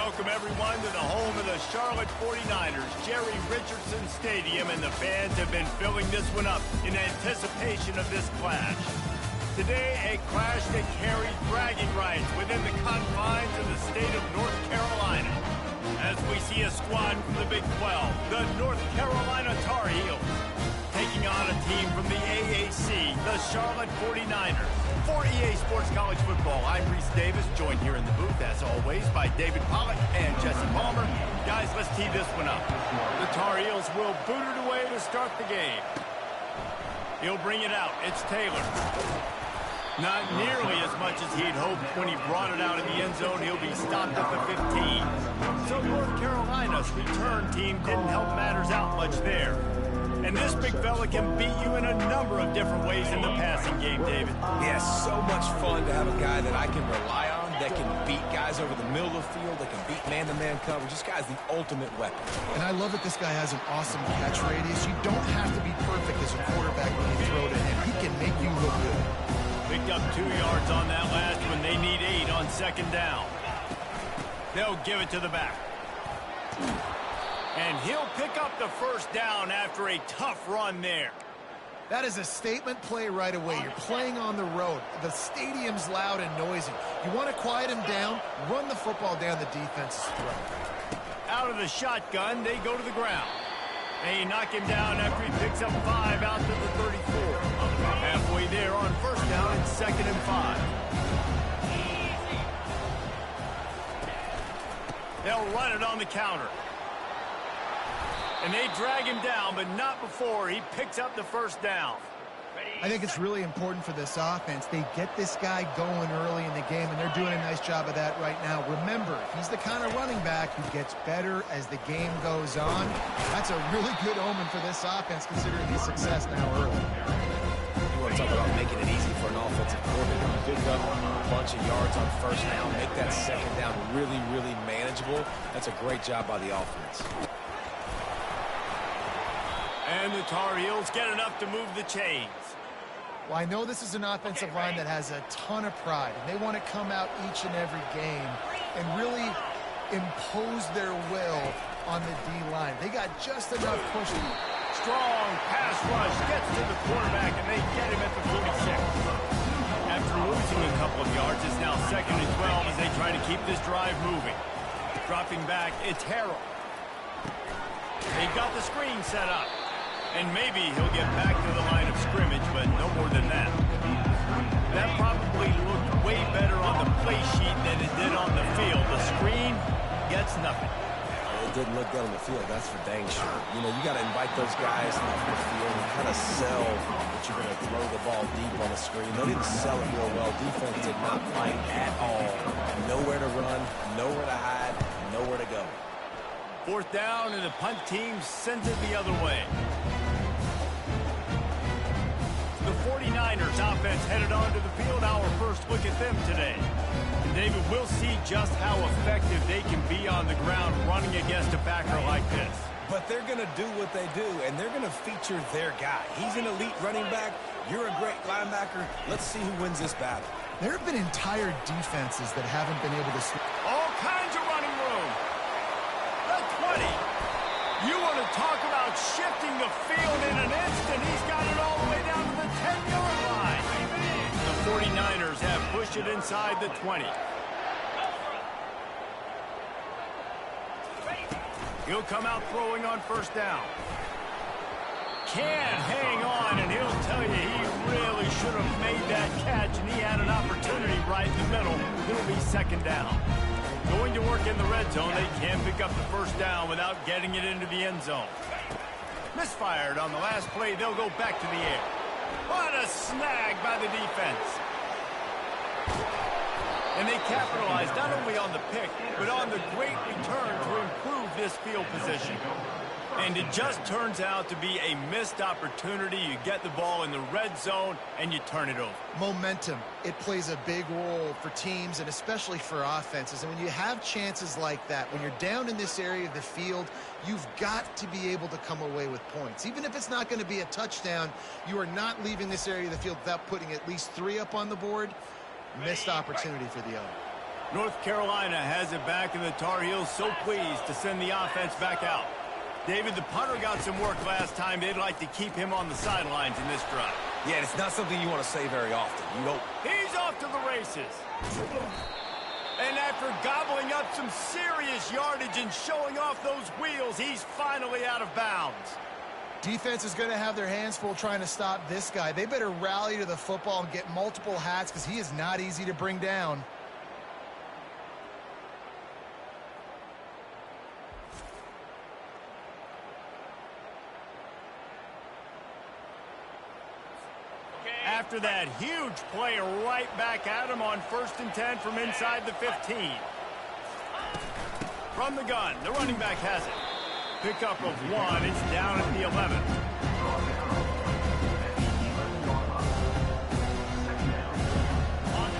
Welcome, everyone, to the home of the Charlotte 49ers, Jerry Richardson Stadium, and the fans have been filling this one up in anticipation of this clash. Today, a clash that carries bragging rights within the confines of the state of North Carolina. As we see a squad from the Big 12, the North Carolina Tar Heels, taking on a team from the AAC, the Charlotte 49ers. For EA Sports College Football, I'm Reese Davis, joined here in the booth, as always, by David Pollack and Jesse Palmer. Guys, let's tee this one up. The Tar Heels will boot it away to start the game. He'll bring it out. It's Taylor. Not nearly as much as he'd hoped when he brought it out in the end zone. He'll be stopped at the 15. So North Carolina's return team didn't help matters out much there. And this big fella can beat you in a number of different ways in the passing game, David. Yeah, so much fun to have a guy that I can rely on, that can beat guys over the middle of the field, that can beat man-to-man coverage. This guy's the ultimate weapon. And I love that this guy has an awesome catch radius. You don't have to be perfect as a quarterback when you throw to him. He can make you look good. Picked up 2 yards on that last one. They need 8 on second down. They'll give it to the back. And he'll pick up the first down after a tough run there. That is a statement play right away. You're playing on the road. The stadium's loud and noisy. You want to quiet him down, run the football down the defense's throat. Out of the shotgun, they go to the ground. They knock him down after he picks up 5 out to the 34. Halfway there on first down, it's 2nd and 5. They'll run it on the counter. And they drag him down, but not before he picks up the first down. I think it's really important for this offense. They get this guy going early in the game, and they're doing a nice job of that right now. Remember, he's the kind of running back who gets better as the game goes on. That's a really good omen for this offense, considering his success now early. You want to talk about making it easy for an offensive coordinator. Pick up a bunch of yards on first down, make that second down really, really manageable. That's a great job by the offense. And the Tar Heels get enough to move the chains. Well, I know this is an offensive line that has a ton of pride, and they want to come out each and every game and really impose their will on the D-line. They got just enough push. Strong pass rush gets to the quarterback, and they get him at the 46. After losing a couple of yards, it's now 2nd and 12 as they try to keep this drive moving. Dropping back, it's Harrell. They've got the screen set up. And maybe he'll get back to the line of scrimmage, but no more than that. That probably looked way better on the play sheet than it did on the field. The screen gets nothing. It didn't look good on the field, that's for dang sure. You know, you got to invite those guys off the field and kind of sell that you're going to throw the ball deep on the screen. They didn't sell it real well. Defense did not fight at all. Nowhere to run, nowhere to hide, nowhere to go. 4th down, and the punt team sends it the other way. The 49ers offense headed onto the field. Our first look at them today. And David, we'll see just how effective they can be on the ground running against a backer like this. But they're going to do what they do, and they're going to feature their guy. He's an elite running back. You're a great linebacker. Let's see who wins this battle. There have been entire defenses that haven't been able to... All kinds of running room. The 20. You want to talk about shifting the field in an instant. He's got it all the way down to the 10-yard line. The 49ers have pushed it inside the 20. He'll come out throwing on first down. Can't hang on, and he'll tell you he really should have made that catch, and he had an opportunity right in the middle. It'll be 2nd down. Going to work in the red zone, they can't pick up the first down without getting it into the end zone. Misfired on the last play, they'll go back to the air. What a snag by the defense. And they capitalized not only on the pick, but on the great return to improve this field position. And it just turns out to be a missed opportunity. You get the ball in the red zone, and you turn it over. Momentum. It plays a big role for teams and especially for offenses. And when you have chances like that, when you're down in this area of the field, you've got to be able to come away with points. Even if it's not going to be a touchdown, you are not leaving this area of the field without putting at least 3 up on the board. Missed opportunity for the other. North Carolina has it back, and the Tar Heels so pleased to send the offense back out. David, the punter got some work last time. They'd like to keep him on the sidelines in this drive. Yeah, it's not something you want to say very often. You don't. He's off to the races. And after gobbling up some serious yardage and showing off those wheels, he's finally out of bounds. Defense is going to have their hands full trying to stop this guy. They better rally to the football and get multiple hats because he is not easy to bring down. After that huge play right back at him on 1st and 10 from inside the 15. From the gun, the running back has it. Pickup of 1, it's down at the 11.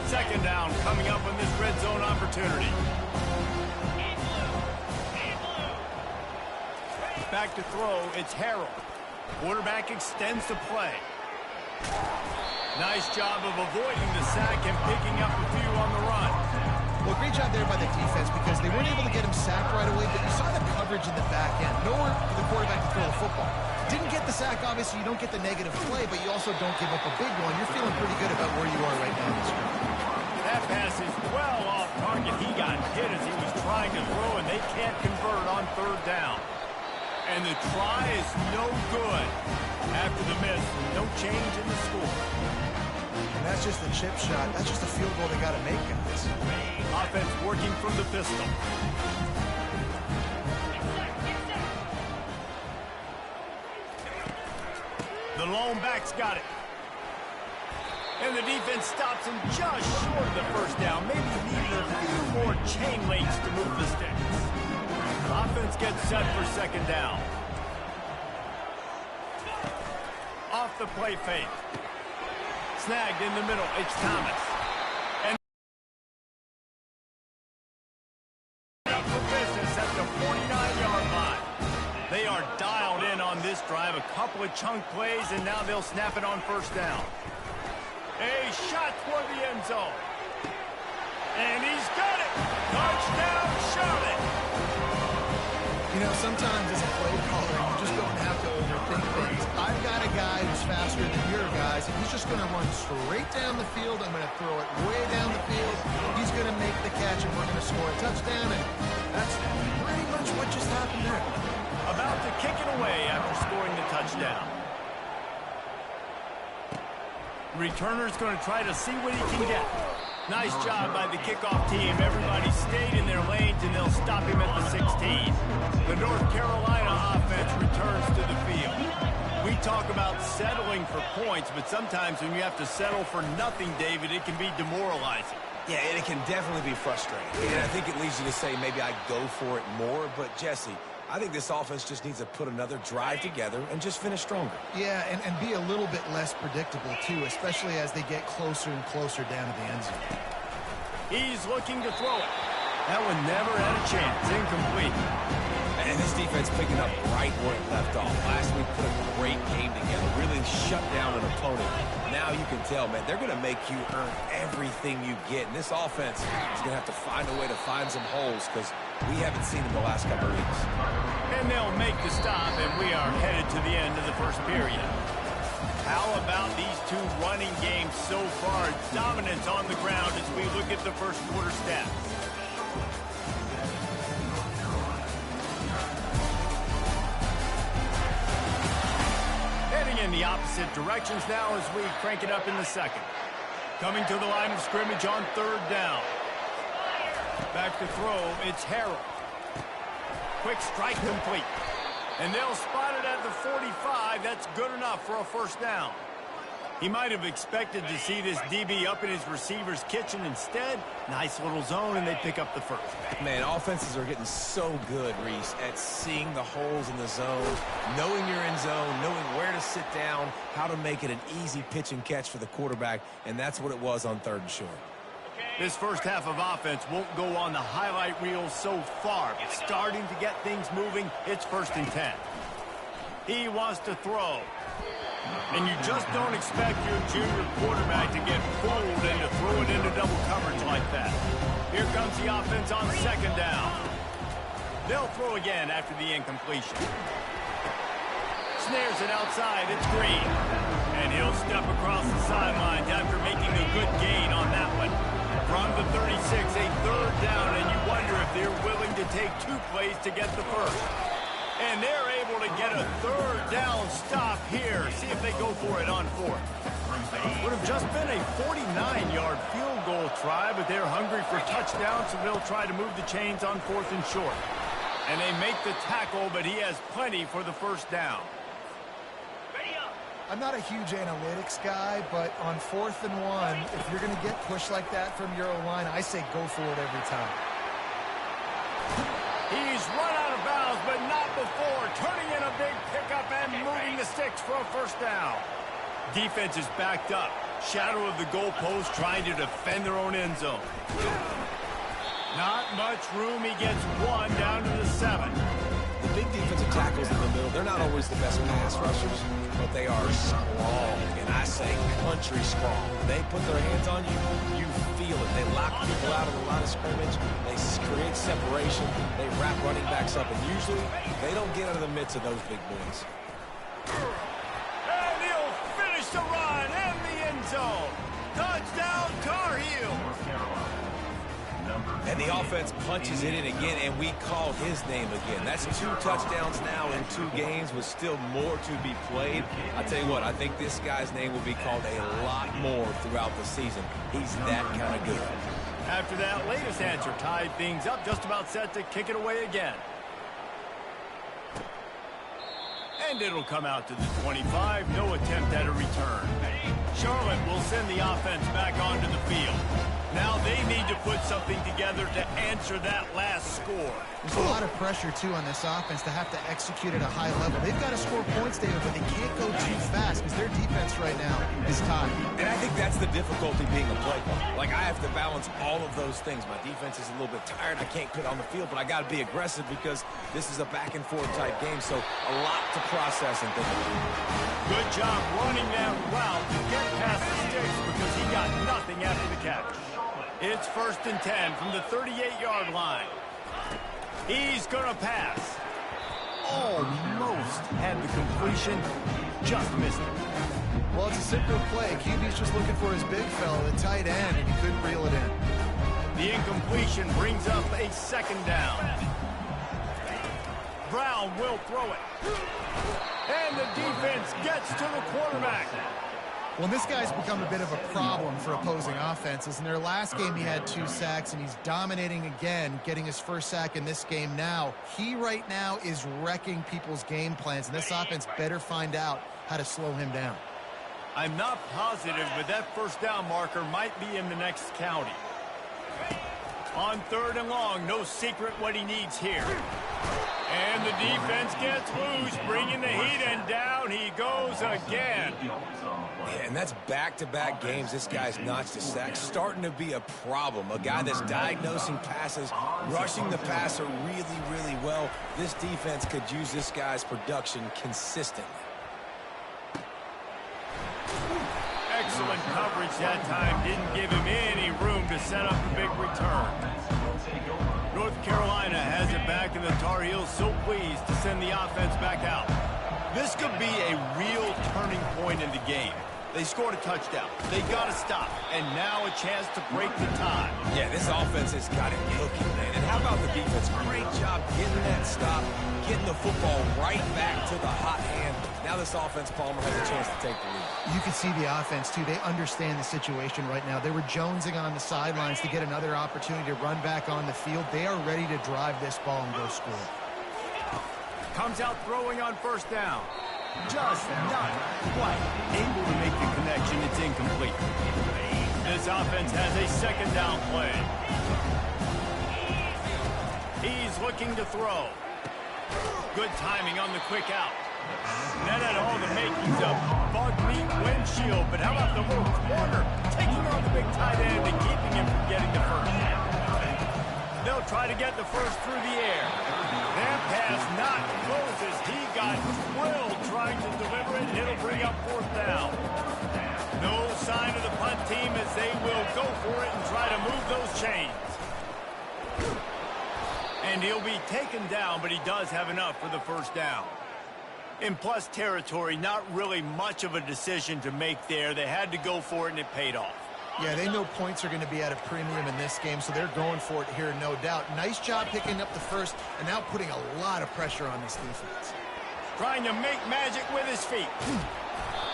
Second down coming up on this red zone opportunity. Back to throw, it's Harrell. Quarterback extends the play. Nice job of avoiding the sack and picking up a few on the run. Well, great job there by the defense because they weren't able to get him sacked right away, but you saw the coverage in the back end. Nowhere for the quarterback to throw the football. Didn't get the sack, obviously. You don't get the negative play, but you also don't give up a big one. You're feeling pretty good about where you are right now in this game. That pass is well off target. He got hit as he was trying to throw, and they can't convert on 3rd down. And the try is no good. After the miss, no change in the score. And that's just a chip shot. That's just a field goal they got to make, guys. Offense working from the pistol. The lone back's got it. And the defense stops him just short of the 1st down. Maybe needed a few more chain links to move the sticks. Offense gets set for 2nd down. Off the play fake. Snagged in the middle. It's Thomas. And up for business at the 49-yard line. They are dialed in on this drive. A couple of chunk plays, and now they'll snap it on 1st down. A shot toward the end zone. And he's got it. Touchdown, Charlotte. You know, sometimes as a play caller, you just don't have to overthink things. I've got a guy who's faster than your guys, and he's just going to run straight down the field. I'm going to throw it way down the field. He's going to make the catch, and we're going to score a touchdown, and that's pretty much what just happened there. About to kick it away after scoring the touchdown. Returner's going to try to see what he can get. Nice job by the kickoff team. Everybody stayed in their lanes, and they'll stop him at the 16. The North Carolina offense returns to the field. We talk about settling for points, but sometimes when you have to settle for nothing, David, it can be demoralizing. Yeah, and it can definitely be frustrating. And I think it leads you to say maybe I go for it more. But, Jesse, I think this offense just needs to put another drive together and just finish stronger. Yeah, and be a little bit less predictable, too, especially as they get closer and closer down to the end zone. He's looking to throw it. That one never had a chance. Incomplete. And this defense picking up right where it left off. Last week put a great game together, really shut down an opponent. Now you can tell, man, they're going to make you earn everything you get. And this offense is going to have to find a way to find some holes because we haven't seen them the last couple of weeks. And they'll make the stop, and we are headed to the end of the 1st period. How about these two running games so far? Dominance on the ground as we look at the 1st quarter stats. Heading in the opposite directions now as we crank it up in the 2nd. Coming to the line of scrimmage on 3rd down. Back to throw, it's Harrell. Quick strike complete. And they'll spot it at the 45. That's good enough for a 1st down. He might have expected to see this DB up in his receiver's kitchen. Instead, nice little zone, and they pick up the 1st. Man, offenses are getting so good, Reese, at seeing the holes in the zone, knowing you're in zone, knowing where to sit down, how to make it an easy pitch and catch for the quarterback, and that's what it was on 3rd and short. This 1st half of offense won't go on the highlight reel so far, but starting to get things moving, it's 1st and 10. He wants to throw. And you just don't expect your junior quarterback to get fooled and to throw it into double coverage like that. Here comes the offense on second down. They'll throw again after the incompletion. Snares it outside. It's Green. And he'll step across the sidelines after making a good gain on that one. From the 36, a third down, and you wonder if they're willing to take 2 plays to get the first. And they're able to get a third down stop here. See if they go for it on fourth. Would have just been a 49-yard field goal try, but they're hungry for touchdowns, so they'll try to move the chains on fourth and short. And they make the tackle, but he has plenty for the first down. I'm not a huge analytics guy, but on 4th and 1, if you're going to get pushed like that from your O-line, I say go for it every time. He's run out of bounds, but not before. Turning in a big pickup and moving the sticks for a first down. Defense is backed up. Shadow of the goalpost trying to defend their own end zone. Not much room. He gets 1 down to the 7. The big defensive tackles in the middle, they're not always the best pass rushers, but they are strong, and I say country strong. They put their hands on you, you feel it. They lock people out of the line of scrimmage. They create separation. They wrap running backs up, and usually they don't get out of the midst of those big boys. And he'll finish the run in the end zone. Touchdown, Tar Heel. And the offense punches it in again, and we call his name again. That's 2 touchdowns now in 2 games with still more to be played. I tell you what, I think this guy's name will be called a lot more throughout the season. He's that kind of good. After that latest answer tied things up, just about set to kick it away again. And it'll come out to the 25. No attempt at a return. Charlotte will send the offense back onto the field. Now they need to put something together to answer that last score. There's a lot of pressure, too, on this offense to have to execute at a high level. They've got to score points, David, but they can't go too fast because their defense right now is tied. And I think that's the difficulty being a play caller. Like, I have to balance all of those things. My defense is a little bit tired. I can't quit on the field, but I got to be aggressive because this is a back-and-forth type game, so a lot to process and think about. Good job running that route to get past the sticks because he got nothing after the catch. It's 1st and 10 from the 38-yard line. He's going to pass. Almost had the completion, just missed it. Well, it's a simple play. QB's just looking for his big fella, the tight end, and he couldn't reel it in. The incompletion brings up a 2nd down. Brown will throw it. And the defense gets to the quarterback. Well, this guy's become a bit of a problem for opposing offenses. In their last game, he had 2 sacks, and he's dominating again, getting his first sack in this game now. He right now is wrecking people's game plans, and this offense better find out how to slow him down. I'm not positive, but that first down marker might be in the next county. On 3rd and long, no secret what he needs here. And the defense gets loose, bringing the heat, and down he goes again. Yeah, and that's back-to-back games. This guy's notched a sack, starting to be a problem. A guy that's diagnosing passes, rushing the passer really, really well. This defense could use this guy's production consistently. Excellent coverage that time. Didn't give him any room to set up a big return. North Carolina has it back, and the Tar Heels so pleased to send the offense back out. This could be a real turning point in the game. They scored a touchdown. They got to stop. And now a chance to break the tie. Yeah, this offense has got it looking, man. And how about the defense? Great job getting that stop, getting the football right back to the hot hand. Now this offense, Palmer, has a chance to take the lead. You can see the offense, too. They understand the situation right now. They were jonesing on the sidelines to get another opportunity to run back on the field. They are ready to drive this ball and go score. Comes out throwing on 1st down. Just not quite able to make the connection. It's incomplete. This offense has a 2nd down play. He's looking to throw. Good timing on the quick out. That had all the makings of bug meat windshield, but how about the little corner taking on the big tight end and keeping him from getting the first? They'll try to get the first through the air. That pass not close as he got drilled trying to deliver it, and it'll bring up 4th down. No sign of the punt team as they will go for it and try to move those chains. And he'll be taken down, but he does have enough for the first down. In plus territory, not really much of a decision to make there. They had to go for it, and it paid off. Yeah, they know points are going to be at a premium in this game, so they're going for it here, no doubt. Nice job picking up the first, and now putting a lot of pressure on this defense. Trying to make magic with his feet.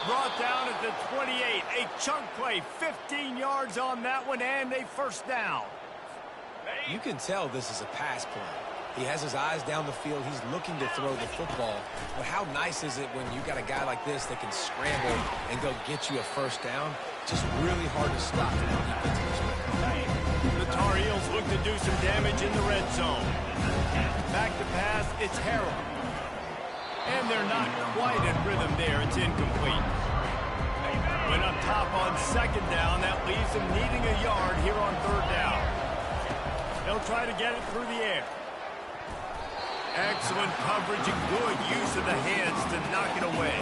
Brought down at the 28. A chunk play, 15 yards on that one, and a first down. You can tell this is a pass play. He has his eyes down the field. He's looking to throw the football. But how nice is it when you got a guy like this that can scramble and go get you a first down? Just really hard to stop from the defensive perspective. The Tar Heels look to do some damage in the red zone. Back to pass, it's Harrell. And they're not quite in rhythm there. It's incomplete. Went up top on second down. That leaves them needing a yard here on third down. They'll try to get it through the air. Excellent coverage and good use of the hands to knock it away.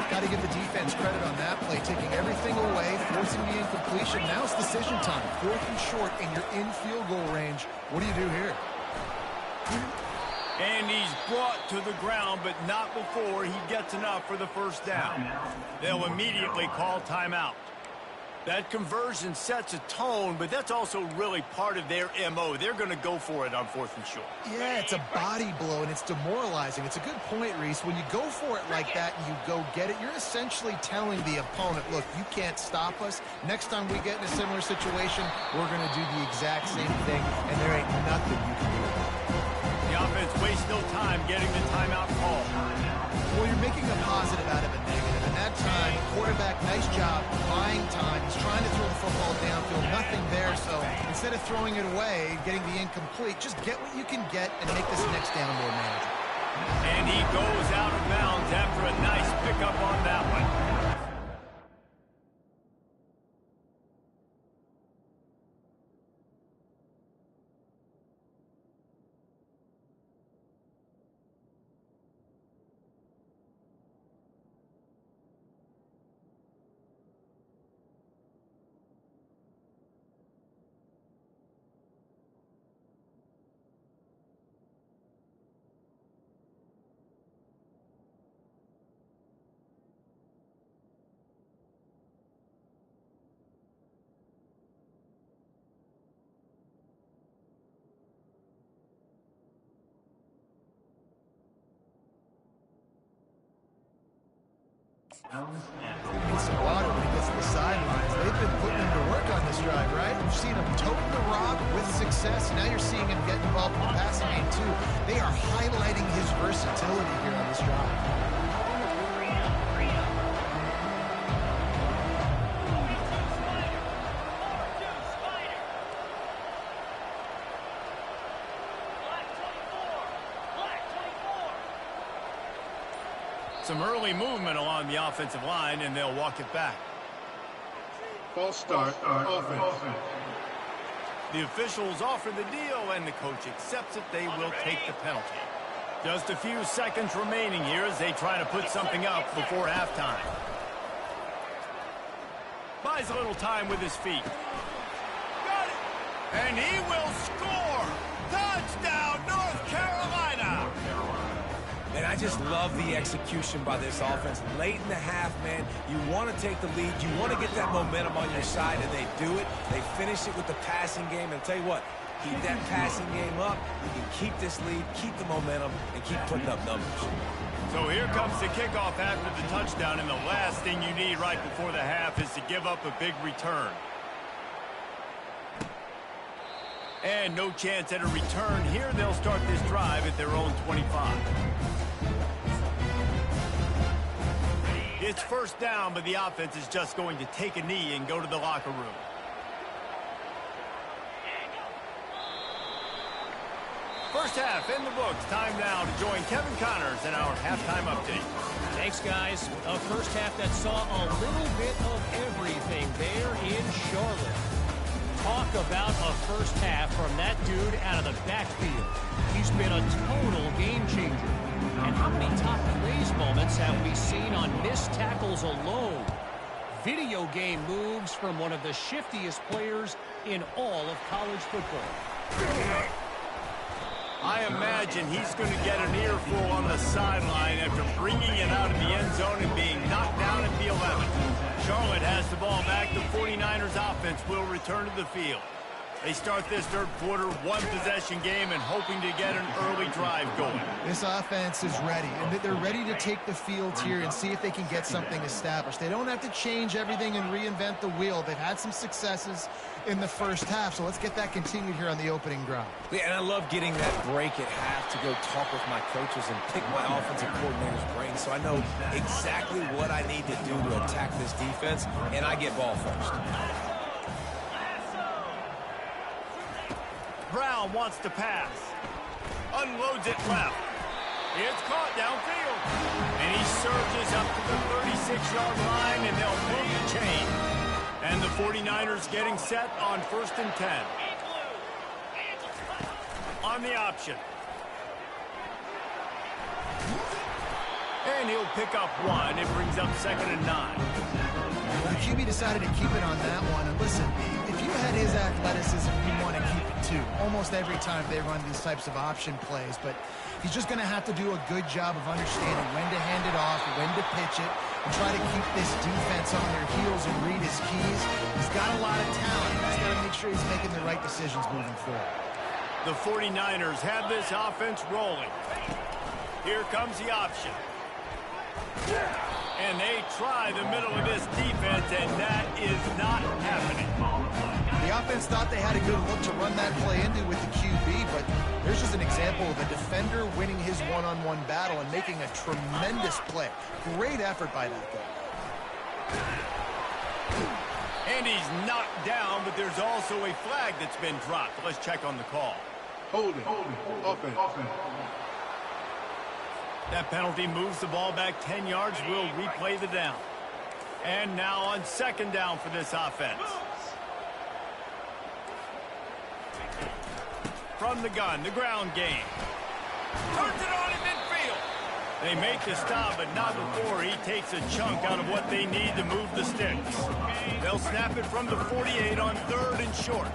Got to give the defense credit on that play, taking everything away, forcing the incompletion. Now it's decision time. 4th and short, and you're in field goal range. What do you do here? And he's brought to the ground, but not before he gets enough for the first down. They'll immediately call timeout. That conversion sets a tone, but that's also really part of their MO. They're going to go for it on 4th and short. Yeah, it's a body blow, and it's demoralizing. It's a good point, Reese. When you go for it like that and you go get it, you're essentially telling the opponent, look, you can't stop us. Next time we get in a similar situation, we're going to do the exact same thing, and there ain't nothing you can do about it. The offense wastes no time getting the timeout call. Well, you're making a positive out of a negative. And that time, quarterback, nice job, buying time. He's trying to throw the football downfield, nothing there. So instead of throwing it away, getting the incomplete, just get what you can get and make this next down more manageable. And he goes out of bounds after a nice pickup on that one. Needs some water when he gets to the sidelines. They've been putting him to work on this drive, right? You've seen him toting the rock with success. Now you're seeing him get involved in the passing game, too. They are highlighting his versatility here on this drive. Some early movement along the offensive line, and they'll walk it back. False start, offense. The officials offer the deal, and the coach accepts it. They will take the penalty. Just a few seconds remaining here as they try to put something up before halftime. Buys a little time with his feet. Got it! And he will score! Touchdown, North Carolina! And I just love the execution by this offense. Late in the half, man, you want to take the lead. You want to get that momentum on your side, and they do it. They finish it with the passing game. And I'll tell you what, keep that passing game up. You can keep this lead, keep the momentum, and keep putting up numbers. So here comes the kickoff after the touchdown, and the last thing you need right before the half is to give up a big return. And no chance at a return here. They'll start this drive at their own 25. It's first down, but the offense is just going to take a knee and go to the locker room. First half in the books. Time now to join Kevin Connors in our halftime update. Thanks, guys. A first half that saw a little bit of everything there in Charlotte. Talk about a first half from that dude out of the backfield. He's been a total game changer. And how many top plays moments have we seen on missed tackles alone? Video game moves from one of the shiftiest players in all of college football. I imagine he's going to get an earful on the sideline after bringing it out of the end zone and being knocked down at the 11. Charlotte has the ball back. The 49ers offense will return to the field. They start this third quarter, one-possession game, and hoping to get an early drive going. This offense is ready, and they're ready to take the field here and see if they can get something established. They don't have to change everything and reinvent the wheel. They've had some successes in the first half, so let's get that continued here on the opening drive. Yeah, and I love getting that break at half to go talk with my coaches and pick my offensive coordinator's brain so I know exactly what I need to do to attack this defense, and I get ball first. Brown wants to pass. Unloads it left. It's caught downfield. And he surges up to the 36-yard line, and they'll move the chain. And the 49ers getting set on 1st and 10. On the option. And he'll pick up one. It brings up 2nd and 9. Well, the QB decided to keep it on that one. And listen, if you had his athleticism, you want to keep it too. Almost every time they run these types of option plays. But he's just going to have to do a good job of understanding when to hand it off, when to pitch it, and try to keep this defense on their heels and read his keys. He's got a lot of talent. He's got to make sure he's making the right decisions moving forward. The 49ers have this offense rolling. Here comes the option. And they try the middle of this defense, and that is not happening. The offense thought they had a good look to run that play into with the QB, but there's just an example of a defender winning his one-on-one battle and making a tremendous play. Great effort by that guy. And he's knocked down, but there's also a flag that's been dropped. Let's check on the call. Holding. Offense. That penalty moves the ball back 10 yards. We'll replay the down. And now on 2nd down for this offense. From the gun, the ground game. Turns it on in midfield. They make the stop, but not before he takes a chunk out of what they need to move the sticks. They'll snap it from the 48 on 3rd and short.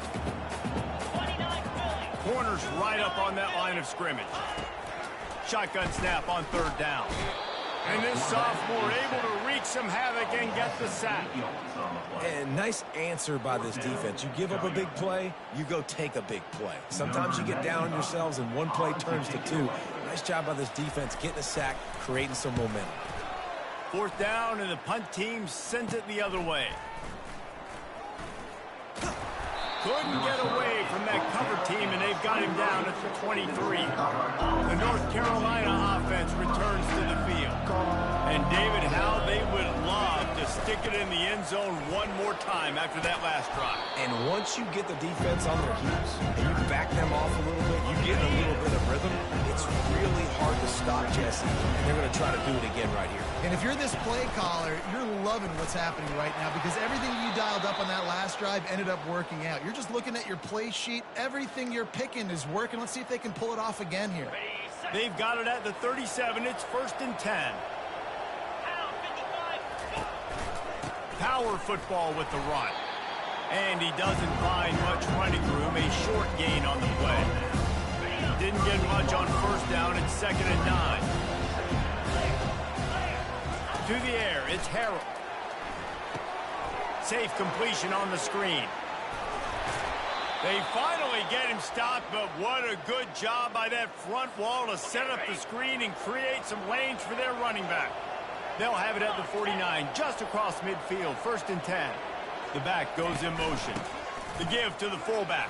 Corners right up on that line of scrimmage. Shotgun snap on 3rd down. And this sophomore able to wreak some havoc and get the sack. And nice answer by this defense. You give up a big play, you go take a big play. Sometimes you get down on yourselves and one play turns to two. Nice job by this defense getting a sack, creating some momentum. 4th down, and the punt team sends it the other way. Couldn't get away from that cover team, and they've got him down at the 23. The North Carolina offense returns to the field. And David, how they would love to stick it in the end zone one more time after that last drive. And once you get the defense on their heels and you back them off a little bit, you get a little bit of rhythm, it's really hard to stop Jesse. And they're going to try to do it again right here. And if you're this play caller, you're loving what's happening right now because everything you dialed up on that last drive ended up working out. You're just looking at your play sheet. Everything you're picking is working. Let's see if they can pull it off again here. They've got it at the 37. It's 1st and 10. Power football with the run. And he doesn't find much running room. A short gain on the play. Didn't get much on 1st down. It's 2nd and 9. To the air, it's Harrell. Safe completion on the screen. They finally get him stopped, but what a good job by that front wall to set up the screen and create some lanes for their running back. They'll have it at the 49, just across midfield, 1st and 10. The back goes in motion. The give to the fullback.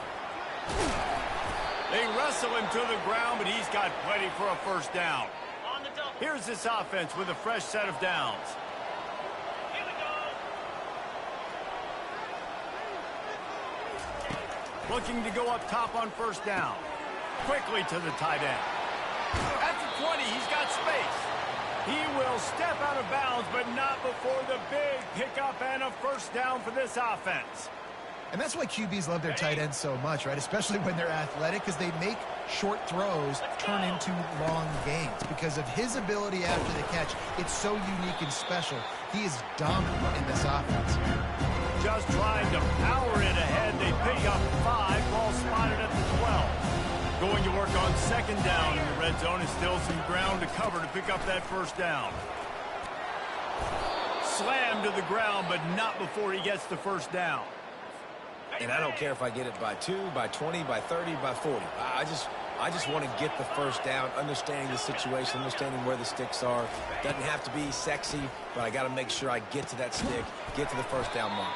They wrestle him to the ground, but he's got plenty for a 1st down. Here's this offense with a fresh set of downs. Here we go. Looking to go up top on 1st down. Quickly to the tight end. At the 20, he's got space. He will step out of bounds, but not before the big pickup and a 1st down for this offense. And that's why QBs love their tight ends so much, right? Especially when they're athletic, because they make short throws turn into long gains. Because of his ability after the catch, it's so unique and special. He is dominant in this offense. Just trying to power it ahead. They pick up 5. Ball spotted at the 12. Going to work on second down in the red zone, and still some ground to cover to pick up that first down. Slammed to the ground, but not before he gets the first down. And I don't care if I get it by 2, by 20, by 30, by 40. I just want to get the first down, understanding the situation, understanding where the sticks are. Doesn't have to be sexy, but I got to make sure I get to that stick, get to the first down mark.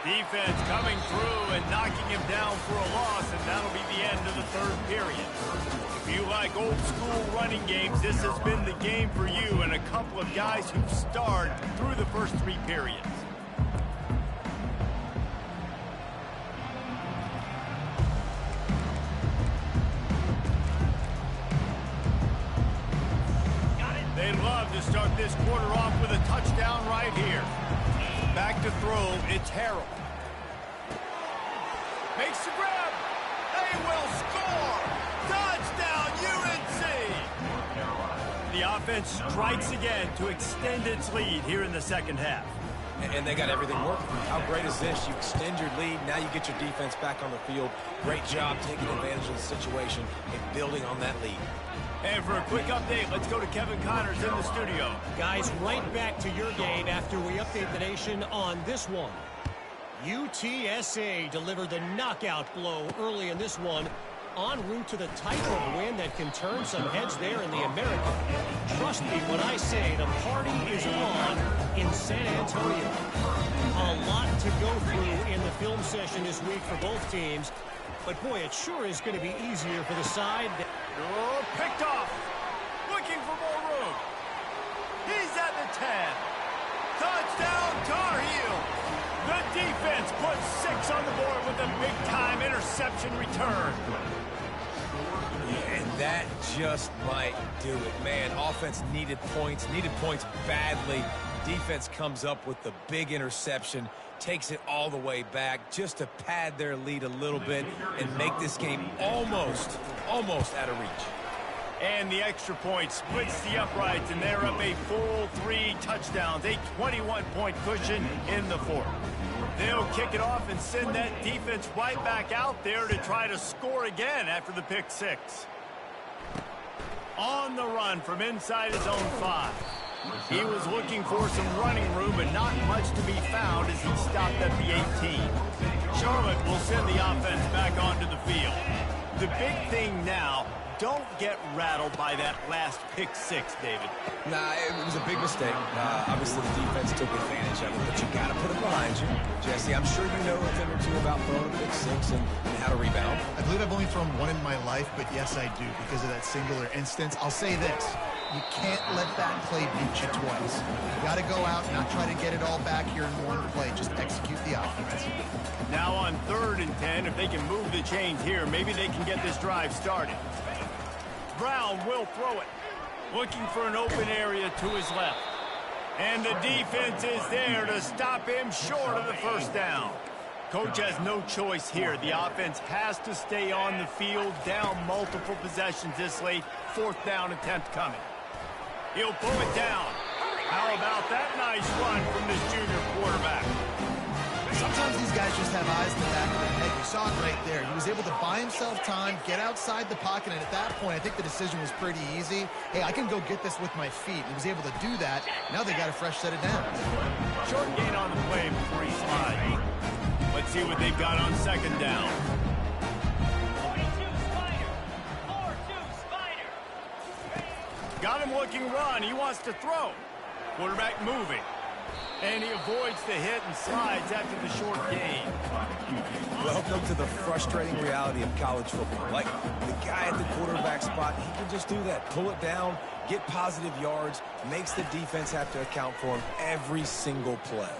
Defense coming through and knocking him down for a loss, and that'll be the end of the third period. If you like old school running games, this has been the game for you and a couple of guys who've starred through the first 3 periods. They love to start this quarter off with a touchdown right here. Back to throw, it's Harrell. Makes the grab. They will score. Touchdown, UNC. The offense strikes again to extend its lead here in the second half. And they got everything working. How great is this? You extend your lead. Now you get your defense back on the field. Great job taking advantage of the situation and building on that lead. And for a quick update, let's go to Kevin Connors in the studio. Guys, right back to your game after we update the nation on this one. UTSA delivered the knockout blow early in this one, en route to the type of win that can turn some heads there in the American. Trust me when I say the party is on in San Antonio. A lot to go through in the film session this week for both teams. But, boy, it sure is going to be easier for the side. Oh, picked off. Looking for more room. He's at the 10. Touchdown, Tar Heels. The defense puts 6 on the board with a big-time interception return. And that just might do it, man. Offense needed points badly. Defense comes up with the big interception, takes it all the way back just to pad their lead a little bit and make this game almost out of reach. And the extra point splits the uprights, and they're up a full 3 touchdowns, a 21-point cushion in the fourth. They'll kick it off and send that defense right back out there to try to score again after the pick 6. On the run from inside his own 5. He was looking for some running room, but not much to be found as he stopped at the 18. Charlotte will send the offense back onto the field. The big thing now, don't get rattled by that last pick 6, David. Nah, it was a big mistake. Obviously, the defense took advantage of it, but you got to put it behind you. Jesse, I'm sure you know a thing or two about throwing a pick 6 and how to rebound. I believe I've only thrown 1 in my life, but yes, I do because of that singular instance. I'll say this. You can't let that play beat you twice. You got to go out and not try to get it all back here in one play. Just execute the offense. Now on 3rd and 10, if they can move the chains here, maybe they can get this drive started. Brown will throw it. Looking for an open area to his left. And the defense is there to stop him short of the first down. Coach has no choice here. The offense has to stay on the field, down multiple possessions this late. 4th down attempt coming. He'll pull it down. How about that nice run from this junior quarterback? Sometimes these guys just have eyes in the back of their head. You saw it right there. He was able to buy himself time, get outside the pocket, and at that point, I think the decision was pretty easy. Hey, I can go get this with my feet. He was able to do that. Now they got a fresh set of downs. Short gain on the play before he slides. Let's see what they've got on second down. 42 Spider. 4-2 Spider. Got him looking run. He wants to throw. Quarterback moving. And he avoids the hit and slides after the short gain. Welcome to the frustrating reality of college football. Like, the guy at the quarterback spot, he can just do that. Pull it down, get positive yards, makes the defense have to account for him every single play.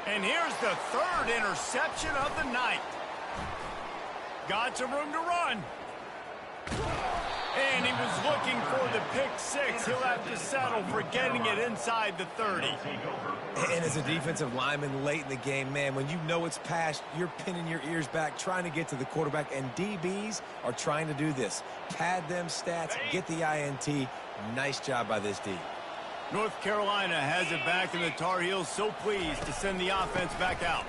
And here's the 3rd interception of the night. Got some room to run. And he was looking for the pick 6. He'll have to settle for getting it inside the 30. And as a defensive lineman late in the game, man, when you know it's past, you're pinning your ears back, trying to get to the quarterback, and DBs are trying to do this. Pad them stats, get the INT. Nice job by this D. North Carolina has it back, and the Tar Heels so pleased to send the offense back out.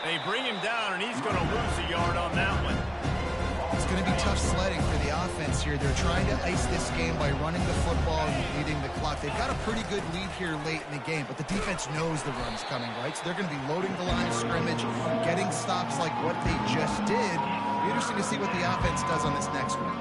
They bring him down, and he's going to lose a yard on that one. to be tough sledding for the offense here. They're trying to ice this game by running the football and leading the clock. They've got a pretty good lead here late in the game, but the defense knows the run's coming, right? So they're going to be loading the line of scrimmage, getting stops like what they just did. It'll be interesting to see what the offense does on this next one.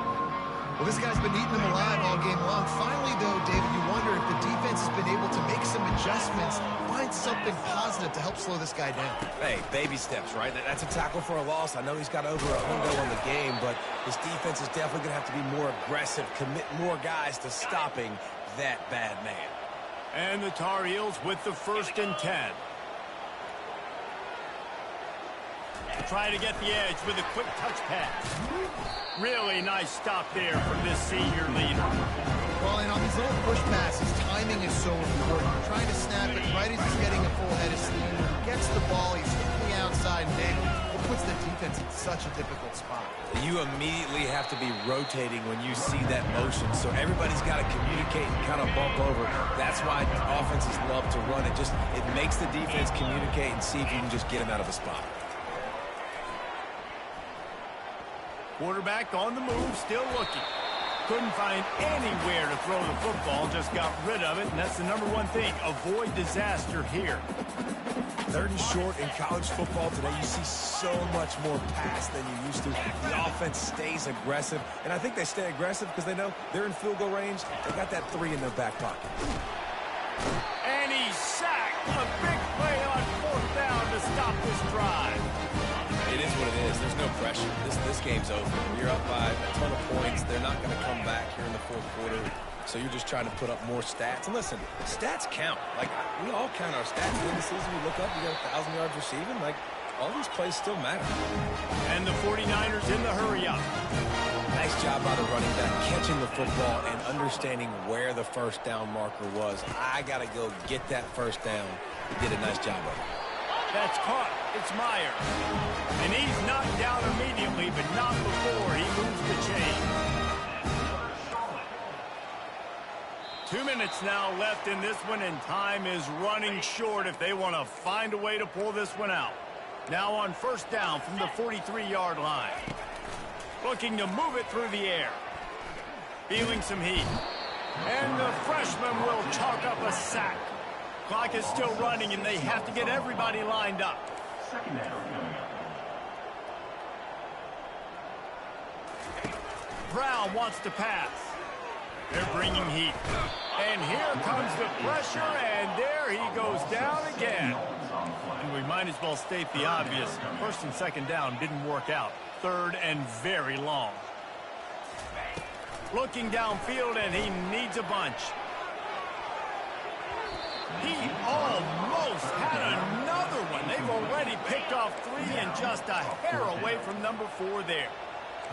Well, this guy's been eating them alive all game long. Finally, though, David, you wonder if the defense has been able to make some adjustments, find something positive to help slow this guy down. Hey, baby steps, right? That's a tackle for a loss. I know he's got over a hundo on the game, but his defense is definitely going to have to be more aggressive, commit more guys to stopping that bad man. And the Tar Heels with the 1st and 10. Try to get the edge with a quick touch pass. Really nice stop there from this senior leader. Well, and on these little push passes, timing is so important. Trying to snap it right as he's getting a full head of steam. When he gets the ball, he's quickly outside, and it puts the defense in such a difficult spot. You immediately have to be rotating when you see that motion, so everybody's got to communicate and kind of bump over. That's why offenses love to run it. It makes the defense communicate and see if you can just get him out of a spot. Quarterback on the move, still looking. Couldn't find anywhere to throw the football, just got rid of it, and that's the number one thing. Avoid disaster here. 3rd and short in college football today, you see so much more pass than you used to. The offense stays aggressive, and I think they stay aggressive because they know they're in field goal range. They got that 3 in their back pocket. And he's sacked. A big play on 4th down to stop this drive. It is what it is. There's no pressure. This game's over. You're up by a ton of points. They're not going to come back here in the 4th quarter. So you're just trying to put up more stats. And listen, stats count. Like, we all count our stats. In the season, we look up, you got 1,000 yards receiving. Like, all these plays still matter. And the 49ers in the hurry up. Nice job by the running back, catching the football and understanding where the 1st down marker was. I got to go get that 1st down. He did a nice job of it. That's caught. It's Meyer. And he's knocked down immediately, but not before he moves the chain. 2 minutes now left in this one, and time is running short if they want to find a way to pull this one out. Now on 1st down from the 43-yard line. Looking to move it through the air. Feeling some heat. And the freshman will chalk up a sack. Clock is still running, and they have to get everybody lined up. Brown wants to pass. They're bringing heat. And here comes the pressure, and there he goes down again. And we might as well state the obvious. 1st and 2nd down didn't work out. 3rd and very long. Looking downfield, and he needs a bunch. He almost had another one. They've already picked off 3 and just a hair away from number 4 there.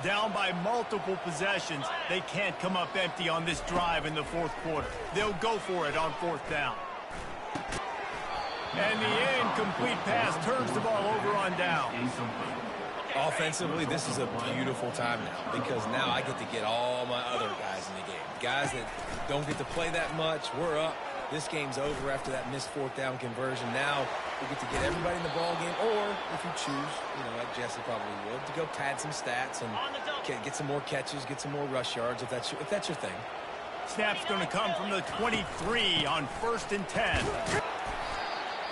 Down by multiple possessions. They can't come up empty on this drive in the 4th quarter. They'll go for it on 4th down. And the incomplete pass turns the ball over on down. Offensively, this is a beautiful time now because now I get to get all my other guys in the game. Guys that don't get to play that much, we're up. This game's over after that missed 4th down conversion. Now we get to get everybody in the ball game, or if you choose, like Jesse probably would, to go pad some stats and get some more catches, get some more rush yards if that's your thing. Snap's going to come from the 23 on 1st and 10.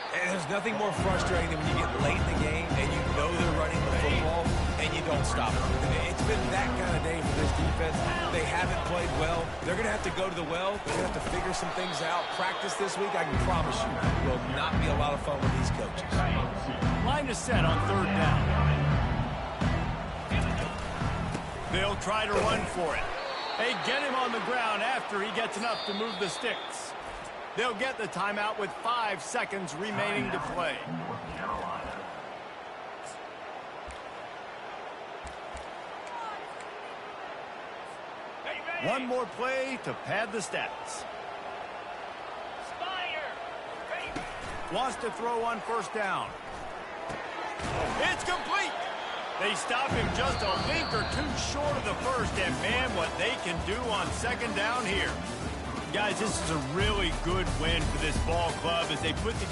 And there's nothing more frustrating than when you get late in the game and you know they're running the football and you don't stop it. It's been that kind of day for this defense. They haven't played well. They're going to have to go to the well. They're going to have to figure some things out. Practice this week, I can promise you, will not be a lot of fun with these coaches. Line is set on 3rd down. They'll try to run for it. They get him on the ground after he gets enough to move the sticks. They'll get the timeout with 5 seconds remaining to play. One more play to pad the stats. Wants to throw on 1st down. It's complete. They stop him just a link or 2 short of the 1st, and man, what they can do on 2nd down here. Guys, this is a really good win for this ball club as they put together